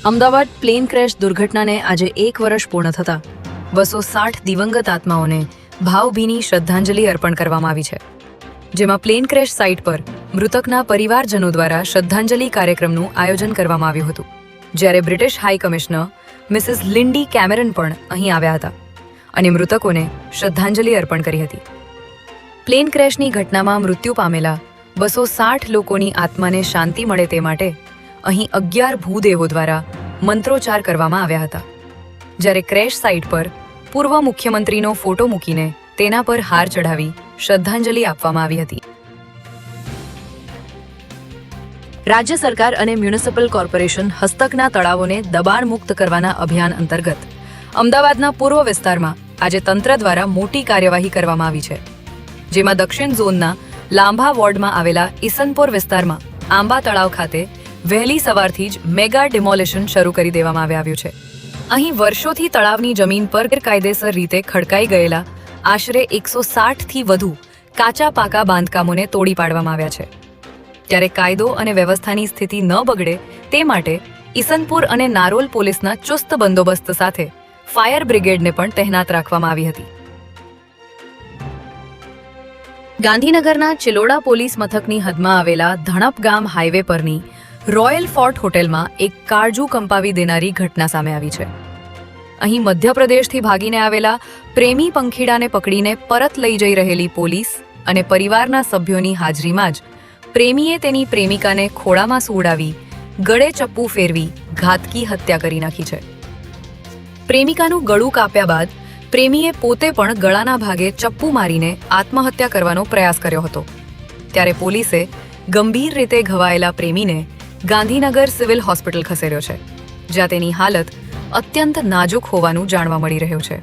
Ahmedabad plane crash દુર્ઘટનાને આજે 1 વર્ષ પૂર્ણ થતા 260 દિવંગત આત્માઓને ભાવભીની શ્રદ્ધાંજલિ અર્પણ કરવામાં આવી છે, જેમાં પ્લેન ક્રેશ સાઇટ પર મૃતકના પરિવારજનો દ્વારા શ્રદ્ધાંજલિ કાર્યક્રમનું આયોજન કરવામાં આવ્યું હતું, જ્યારે બ્રિટિશ હાઈ કમિશનર મિસિસ લિન્ડી કેમેરન પણ અહીં આવ્યા હતા અને મૃતકોને શ્રદ્ધાંજલિ અર્પણ કરી હતી. પ્લેન ક્રેશની ઘટનામાં મૃત્યુ પામેલા 260 લોકોની આત્માને શાંતિ મળે તે માટે અહીં 11 ભૂદેવો દ્વારા મંત્રોચ્ચાર કરવામાં આવ્યા હતા, જ્યારે ક્રેશ સાઇટ પર પૂર્વ મુખ્યમંત્રીનો ફોટો મૂકીને તેના પર હાર ચઢાવી શ્રદ્ધાંજલિ આપવામાં આવી હતી. રાજ્ય સરકાર અને મ્યુનિસિપલ કોર્પોરેશન હસ્તકના તળાવોને દબાણ મુક્ત કરવાના અભિયાન અંતર્ગત અમદાવાદના પૂર્વ વિસ્તારમાં આજે તંત્ર દ્વારા મોટી કાર્યવાહી કરવામાં આવી છે, જેમાં દક્ષિણ ઝોનના લાંભા વોર્ડમાં આવેલા ઈસનપોર વિસ્તારમાં આંબા તળાવ ખાતે વહેલી સવારથી જ મેગા ડિમોલિશન શરૂ કરી દેવામાં આવ્યું છે. અહીં વર્ષોથી તળાવની જમીન પર ગેરકાયદેસર રીતે ખડકાઈ ગયેલા આશરે 160થી વધુ કાચા પાકા બાંધકામોને તોડી પાડવામાં આવ્યા છે, ત્યારે કાયદો અને વ્યવસ્થાની સ્થિતિ ન બગડે તે માટે ઈસનપુર અને નારોલ પોલીસના ચુસ્ત બંદોબસ્ત સાથે ફાયર બ્રિગેડને પણ તહેનાત રાખવામાં આવી હતી. ગાંધીનગરના ચિલોડા પોલીસ મથકની હદમાં આવેલા ધણપ ગામ હાઈવે પરની રોયલ ફોર્ટ હોટેલમાં એક કાળજુ કંપાવી દેનારી ઘટના સામે આવી છે. અહીં મધ્યપ્રદેશથી ભાગીને આવેલા પ્રેમી પંખીડાને પકડીને પરત લઈ જઈ રહેલી પોલીસ અને પરિવારના સભ્યોની હાજરીમાં જ પ્રેમીએ તેની પ્રેમિકાને ખોળામાં સુવડાવી ગળે ચપ્પુ ફેરવી ઘાતકી હત્યા કરી નાખી છે. પ્રેમિકાનું ગળું કાપ્યા બાદ પ્રેમીએ પોતે પણ ગળાના ભાગે ચપ્પુ મારીને આત્મહત્યા કરવાનો પ્રયાસ કર્યો હતો, ત્યારે પોલીસે ગંભીર રીતે ઘવાયેલા પ્રેમીને ગાંધીનગર સિવિલ હોસ્પિટલ ખસેડ્યો છે, જ્યાં તેની હાલત અત્યંત નાજુક હોવાનું જાણવા મળી રહ્યું છે.